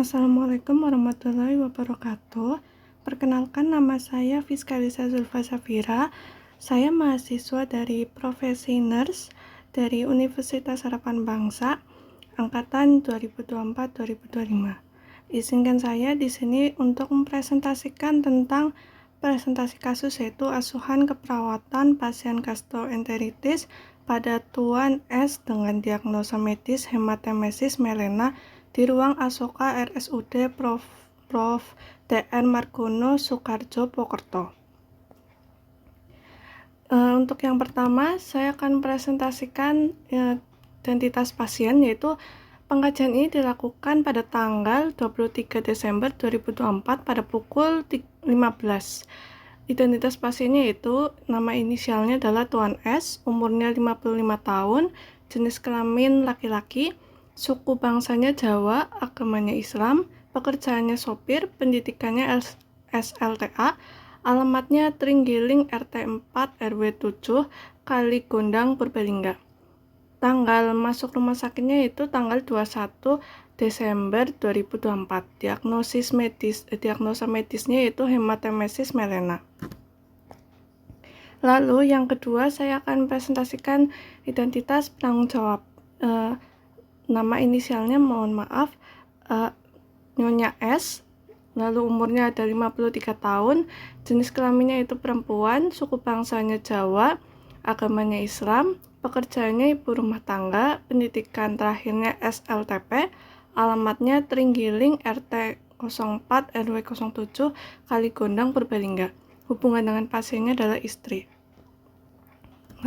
Assalamualaikum warahmatullahi wabarakatuh. Perkenalkan, nama saya Fiskalisa Zulfa Safira. Saya mahasiswa dari profesi nurse dari Universitas Harapan Bangsa angkatan 2024-2025. Izinkan saya di sini untuk mempresentasikan tentang presentasi kasus, yaitu asuhan keperawatan pasien gastroenteritis pada Tuan S dengan diagnosa medis hematemesis melena di ruang Asoka RSUD Prof. Dr. Margono Soekarjo Pokerto. Untuk yang pertama, saya akan presentasikan identitas pasien, yaitu pengkajian ini dilakukan pada tanggal 23 Desember 2024 pada pukul 15. Identitas pasiennya itu nama inisialnya adalah Tuan S, umurnya 55 tahun, jenis kelamin laki-laki, suku bangsanya Jawa, agamanya Islam, pekerjaannya sopir, pendidikannya SLTA, alamatnya Trenggiling RT 4 RW 7 Kaligondang Purbalingga. Tanggal masuk rumah sakitnya itu tanggal 21 Desember 2024. Diagnosa medisnya itu hematemesis melena. Lalu yang kedua, saya akan presentasikan identitas penanggung jawab. Nama inisialnya Nyonya S, lalu umurnya ada 53 tahun, jenis kelaminnya itu perempuan, suku bangsanya Jawa, agamanya Islam, pekerjaannya ibu rumah tangga, pendidikan terakhirnya SLTP, alamatnya Trenggiling RT 04 RW 07 Kaligondang Purbalingga. Hubungan dengan pasiennya adalah istri.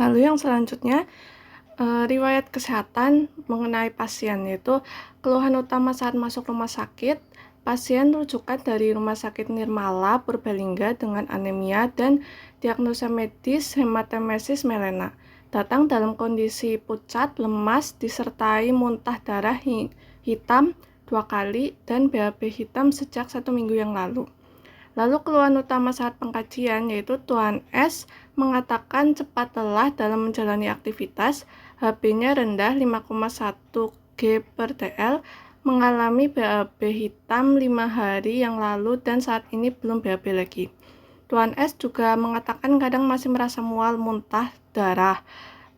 Lalu yang selanjutnya, riwayat kesehatan mengenai pasien, yaitu keluhan utama saat masuk rumah sakit. Pasien rujukan dari Rumah Sakit Nirmala Purbalingga dengan anemia dan diagnosa medis hematemesis melena. Datang dalam kondisi pucat, lemas, disertai muntah darah hitam 2 kali dan BAB hitam sejak 1 minggu yang lalu. Lalu keluhan utama saat pengkajian, yaitu Tuan S mengatakan cepat lelah dalam menjalani aktivitas, HB-nya rendah 5,1 G/dl, mengalami BAB hitam 5 hari yang lalu dan saat ini belum BAB lagi. Tuan S juga mengatakan kadang masih merasa mual, muntah darah.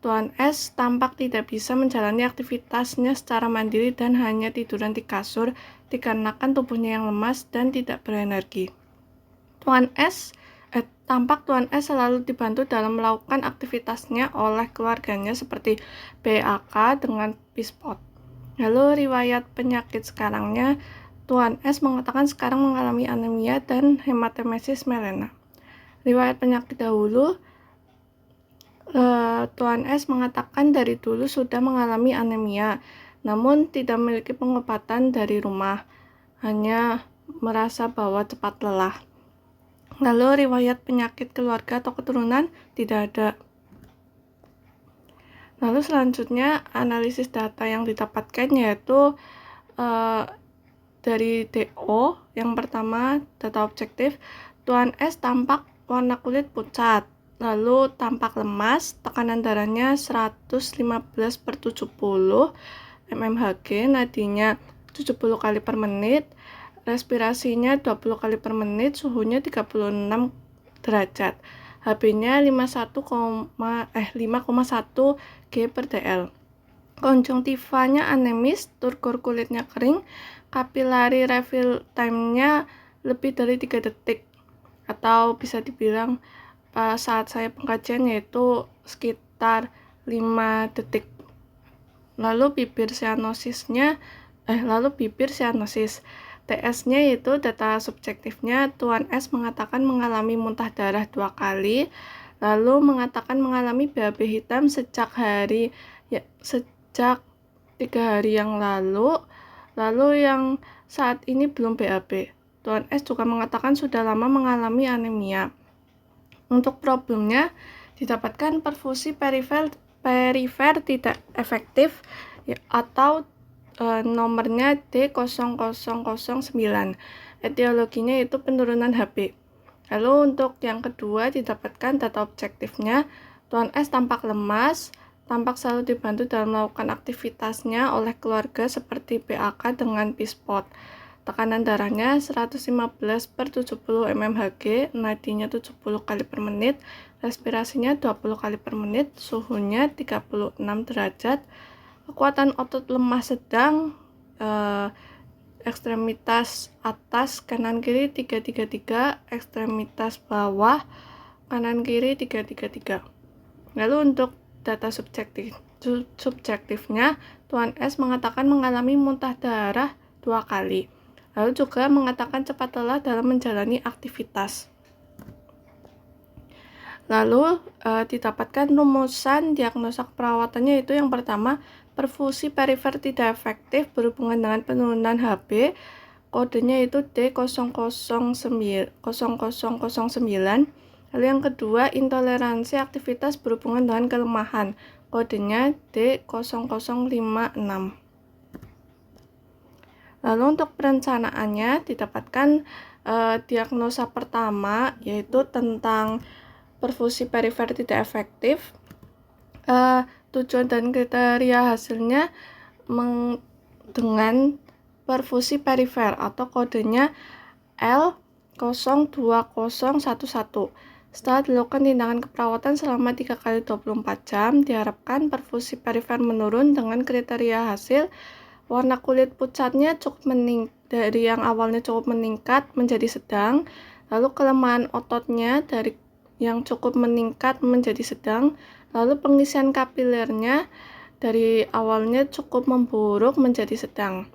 Tuan S tampak tidak bisa menjalani aktivitasnya secara mandiri dan hanya tiduran di kasur dikarenakan tubuhnya yang lemas dan tidak berenergi. Tampak Tuan S selalu dibantu dalam melakukan aktivitasnya oleh keluarganya seperti BAK dengan Pispot. Lalu riwayat penyakit sekarangnya, Tuan S mengatakan sekarang mengalami anemia dan hematemesis melena. Riwayat penyakit dahulu, Tuan S mengatakan dari dulu sudah mengalami anemia, namun tidak memiliki pengobatan dari rumah, hanya merasa bahwa cepat lelah. Lalu riwayat penyakit keluarga atau keturunan tidak ada. Lalu selanjutnya analisis data yang didapatkan yaitu dari DO. Yang pertama, data objektif, Tuan S tampak warna kulit pucat, lalu tampak lemas, tekanan darahnya 115/70 mmHg, nadinya 70 kali per menit, respirasinya 20 kali per menit, suhunya 36 derajat. HB-nya 5,1 G/dl. Konjungtivanya anemis, turgor kulitnya kering, kapilari refill time-nya lebih dari 3 detik, atau bisa dibilang saat saya pengkajian yaitu sekitar 5 detik. Lalu bibir cyanosis, TS-nya yaitu data subjektifnya, Tuan S mengatakan mengalami muntah darah 2 kali, lalu mengatakan mengalami BAB hitam sejak 3 hari yang lalu yang saat ini belum BAB. Tuan S juga mengatakan sudah lama mengalami anemia. Untuk problemnya, didapatkan perfusi perifer tidak efektif atau nomornya D0009. Etiologinya itu penurunan HB. Lalu untuk yang kedua, didapatkan data objektifnya, Tuan S tampak lemas, tampak selalu dibantu dalam melakukan aktivitasnya oleh keluarga seperti BAK dengan Pispot. tekanan darahnya 115/70 mmHg, nadinya 70 kali per menit, respirasinya 20 kali per menit, suhunya 36 derajat, kekuatan otot lemah sedang, ekstremitas atas kanan kiri 333, ekstremitas bawah kanan kiri 333. Lalu untuk data subjektifnya, Tuan S mengatakan mengalami muntah darah 2 kali. Lalu juga mengatakan cepat lelah dalam menjalani aktivitas. Lalu didapatkan rumusan diagnosa perawatannya, itu yang pertama, perfusi perifer tidak efektif berhubungan dengan penurunan Hb, kodenya itu D0009. Lalu yang kedua, intoleransi aktivitas berhubungan dengan kelemahan, kodenya D0056. Lalu untuk perencanaannya didapatkan diagnosa pertama yaitu tentang perfusi perifer tidak efektif. Tujuan dan kriteria hasilnya dengan perfusi perifer atau kodenya L02011. Setelah dilakukan tindakan keperawatan selama 3 kali 24 jam, diharapkan perfusi perifer menurun dengan kriteria hasil warna kulit pucatnya dari yang awalnya cukup meningkat menjadi sedang, lalu kelemahan ototnya dari yang cukup meningkat menjadi sedang, lalu pengisian kapilernya dari awalnya cukup memburuk menjadi sedang.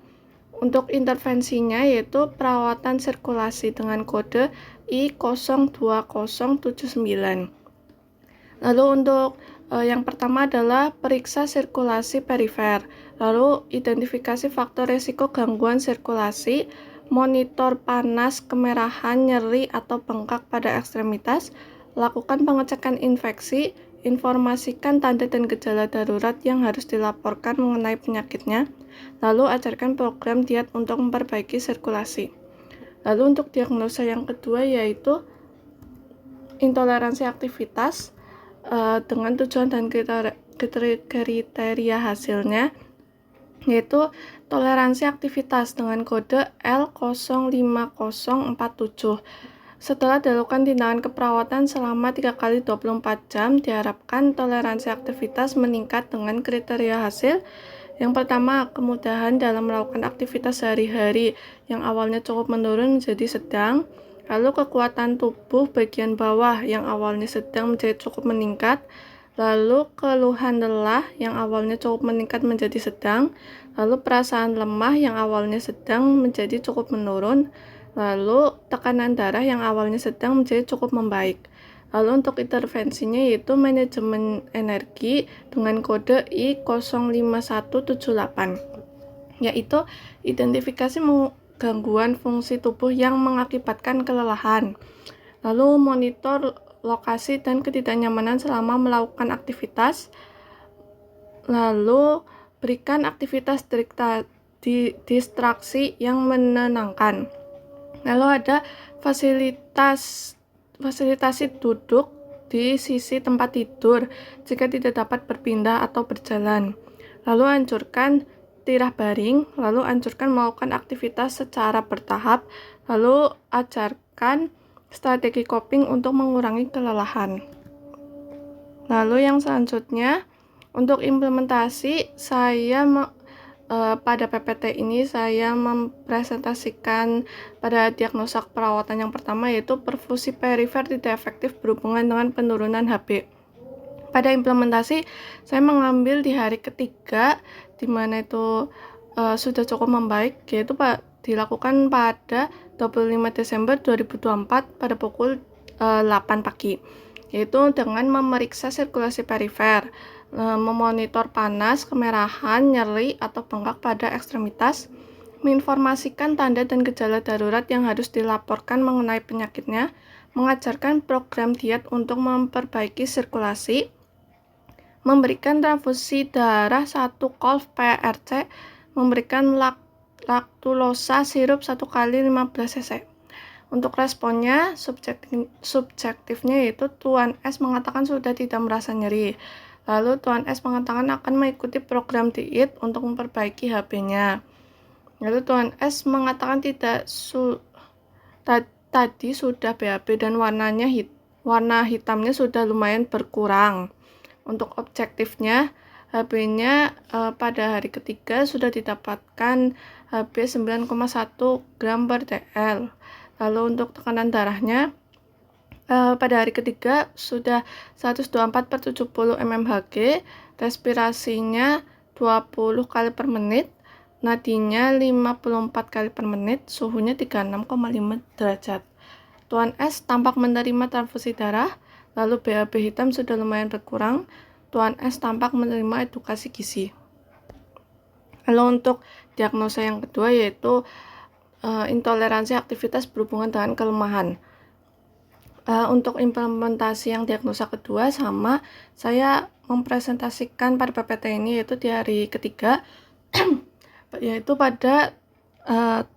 Untuk intervensinya yaitu perawatan sirkulasi dengan kode I02079. Lalu untuk yang pertama adalah periksa sirkulasi perifer, lalu identifikasi faktor resiko gangguan sirkulasi, monitor panas, kemerahan, nyeri atau bengkak pada ekstremitas, lakukan pengecekan infeksi, informasikan tanda dan gejala darurat yang harus dilaporkan mengenai penyakitnya, lalu ajarkan program diet untuk memperbaiki sirkulasi. Lalu untuk diagnosa yang kedua yaitu intoleransi aktivitas dengan tujuan dan kriteria hasilnya yaitu toleransi aktivitas dengan kode L05047. Setelah dilakukan tindakan keperawatan selama 3 kali 24 jam, diharapkan toleransi aktivitas meningkat dengan kriteria hasil. Yang pertama, kemudahan dalam melakukan aktivitas sehari-hari yang awalnya cukup menurun menjadi sedang. Lalu kekuatan tubuh bagian bawah yang awalnya sedang menjadi cukup meningkat. Lalu keluhan lelah yang awalnya cukup meningkat menjadi sedang. Lalu perasaan lemah yang awalnya sedang menjadi cukup menurun. Lalu tekanan darah yang awalnya sedang menjadi cukup membaik. Lalu untuk intervensinya yaitu manajemen energi dengan kode I05178, yaitu identifikasi gangguan fungsi tubuh yang mengakibatkan kelelahan. Lalu monitor lokasi dan ketidaknyamanan selama melakukan aktivitas. Lalu berikan aktivitas distraksi yang menenangkan. Lalu ada fasilitasi duduk di sisi tempat tidur jika tidak dapat berpindah atau berjalan. Lalu anjurkan tirah baring, lalu anjurkan melakukan aktivitas secara bertahap, lalu ajarkan strategi coping untuk mengurangi kelelahan. Lalu yang selanjutnya, untuk implementasi pada PPT ini saya mempresentasikan pada diagnosa perawatan yang pertama yaitu perfusi perifer tidak efektif berhubungan dengan penurunan Hb. Pada implementasi saya mengambil di hari ketiga di mana itu sudah cukup membaik, yaitu dilakukan pada 25 Desember 2024 pada pukul 8 pagi, yaitu dengan memeriksa sirkulasi perifer, memonitor panas, kemerahan, nyeri, atau bengkak pada ekstremitas, menginformasikan tanda dan gejala darurat yang harus dilaporkan mengenai penyakitnya, mengajarkan program diet untuk memperbaiki sirkulasi, memberikan transfusi darah 1 kolv PRC, memberikan laktulosa sirup 1 kali 15 cc. Untuk responnya, subjektifnya yaitu Tuan S mengatakan sudah tidak merasa nyeri. Lalu Tuan S mengatakan akan mengikuti program diet untuk memperbaiki Hb-nya. Lalu Tuan S mengatakan tadi sudah BAB dan warna hitamnya sudah lumayan berkurang. Untuk objektifnya, HB-nya pada hari ketiga sudah didapatkan HB 9,1 gram per TL. Lalu untuk tekanan darahnya pada hari ketiga sudah 124/70 mmHg, respirasinya 20 kali per menit, nadinya 54 kali per menit, suhunya 36,5 derajat. Tuan S tampak menerima transfusi darah, lalu BAB hitam sudah lumayan berkurang. Tuan S tampak menerima edukasi gizi. Lalu untuk diagnosa yang kedua yaitu intoleransi aktivitas berhubungan dengan kelemahan. Untuk implementasi yang diagnosa kedua sama, saya mempresentasikan pada PPT ini yaitu di hari ketiga, yaitu pada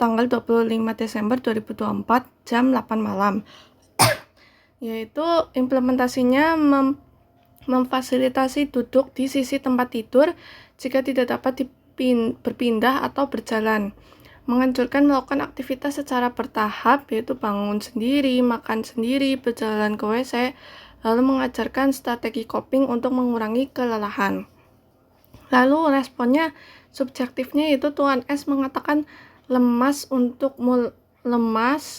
tanggal 25 Desember 2024 jam 8 malam. Yaitu implementasinya memfasilitasi duduk di sisi tempat tidur jika tidak dapat berpindah atau berjalan. Menganjurkan melakukan aktivitas secara bertahap, yaitu bangun sendiri, makan sendiri, berjalan ke WC, lalu mengajarkan strategi coping untuk mengurangi kelelahan. Lalu responnya subjektifnya itu Tuan S mengatakan lemas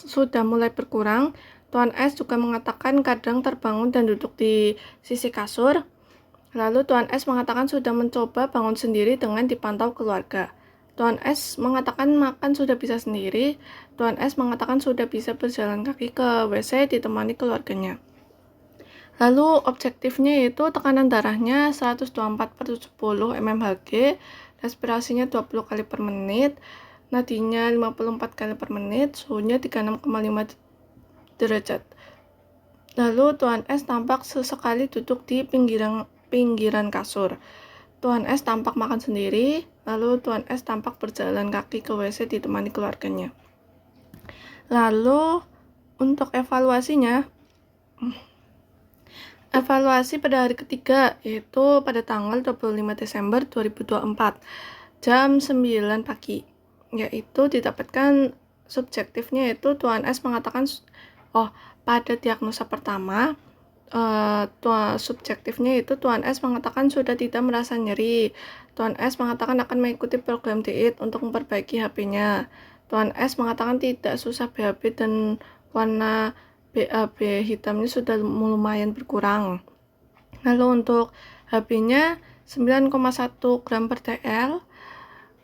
sudah mulai berkurang. Tuan S juga mengatakan kadang terbangun dan duduk di sisi kasur. Lalu Tuan S mengatakan sudah mencoba bangun sendiri dengan dipantau keluarga. Tuan S mengatakan makan sudah bisa sendiri. Tuan S mengatakan sudah bisa berjalan kaki ke WC ditemani keluarganya. Lalu objektifnya yaitu tekanan darahnya 124/70 mmHg, respirasinya 20 kali per menit, nadinya 54 kali per menit, suhunya 36,5 derajat. Lalu Tuan S tampak sesekali duduk di pinggiran kasur. Tuan S tampak makan sendiri, lalu Tuan S tampak berjalan kaki ke WC ditemani keluarganya. Lalu untuk evaluasi pada hari ketiga yaitu pada tanggal 25 Desember 2024 jam 9 pagi, yaitu didapatkan subjektifnya yaitu Tuan S mengatakan pada diagnosa pertama subjektifnya itu Tuan S mengatakan sudah tidak merasa nyeri. Tuan S mengatakan akan mengikuti program diet untuk memperbaiki HP-nya. Tuan S mengatakan tidak susah BAB dan warna BAB hitamnya sudah lumayan berkurang. Lalu untuk HB-nya 9,1 gram per TL.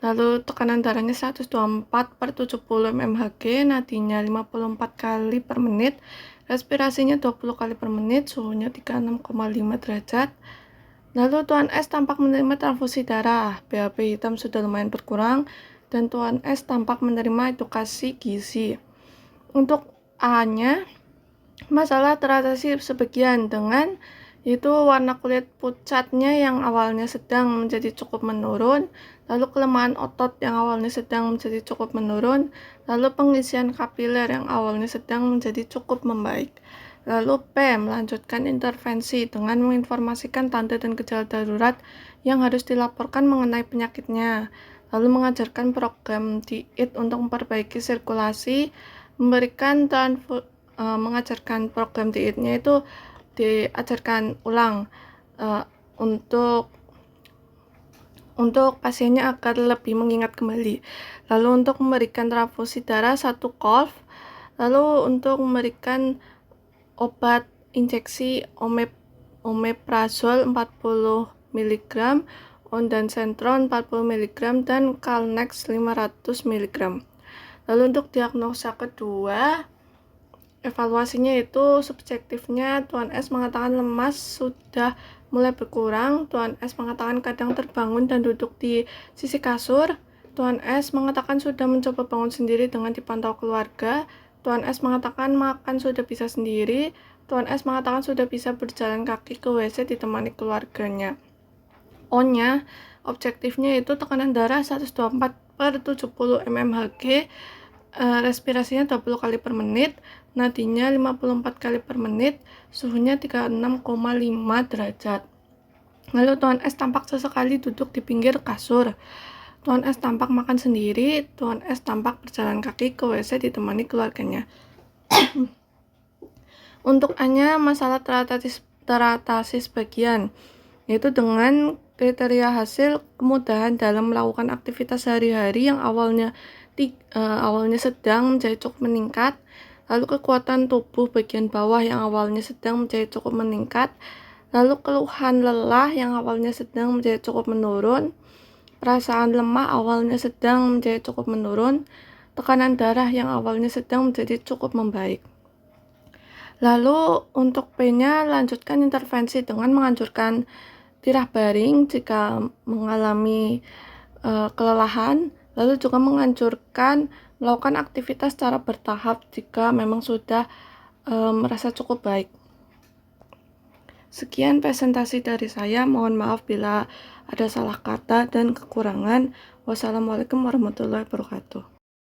Lalu tekanan darahnya 124/70 mmHg, nadinya 54 kali per menit, respirasinya 20 kali per menit, suhunya 36,5 derajat. Lalu Tuan S tampak menerima transfusi darah, BAB hitam sudah lumayan berkurang, dan Tuan S tampak menerima edukasi gizi. Untuk A-nya, masalah teratasi sebagian dengan itu warna kulit pucatnya yang awalnya sedang menjadi cukup menurun, lalu kelemahan otot yang awalnya sedang menjadi cukup menurun, lalu pengisian kapiler yang awalnya sedang menjadi cukup membaik. Lalu P, melanjutkan intervensi dengan menginformasikan tanda dan gejala darurat yang harus dilaporkan mengenai penyakitnya, lalu mengajarkan program diet untuk memperbaiki sirkulasi, mengajarkan program dietnya itu diajarkan ulang untuk pasiennya agar lebih mengingat kembali. Lalu untuk memberikan transfusi darah 1 kolv, lalu untuk memberikan obat injeksi omeprazol 40 mg, ondansetron 40 mg, dan Calnex 500 mg. Lalu untuk diagnosa kedua, evaluasinya itu subjektifnya Tuan S mengatakan lemas sudah mulai berkurang. Tuan S mengatakan kadang terbangun dan duduk di sisi kasur. Tuan S mengatakan sudah mencoba bangun sendiri dengan dipantau keluarga. Tuan S mengatakan makan sudah bisa sendiri. Tuan S mengatakan sudah bisa berjalan kaki ke WC ditemani keluarganya. O-nya, objektifnya itu tekanan darah 124/70 mmHg, respirasinya 20 kali per menit, nadinya 54 kali per menit, suhunya 36,5 derajat. Lalu Tuan S tampak sesekali duduk di pinggir kasur. Tuan S tampak makan sendiri, Tuan S tampak berjalan kaki ke WC ditemani keluarganya. Untuk A-nya, masalah teratasi sebagian, yaitu dengan kriteria hasil kemudahan dalam melakukan aktivitas sehari-hari yang awalnya sedang menjadi cukup meningkat, lalu kekuatan tubuh bagian bawah yang awalnya sedang menjadi cukup meningkat, lalu keluhan lelah yang awalnya sedang menjadi cukup menurun, perasaan lemah awalnya sedang menjadi cukup menurun, tekanan darah yang awalnya sedang menjadi cukup membaik. Lalu untuk P-nya, lanjutkan intervensi dengan menganjurkan tirah baring jika mengalami kelelahan, lalu juga menganjurkan melakukan aktivitas secara bertahap jika memang sudah merasa cukup baik. Sekian presentasi dari saya, mohon maaf bila ada salah kata dan kekurangan. Wassalamualaikum warahmatullahi wabarakatuh.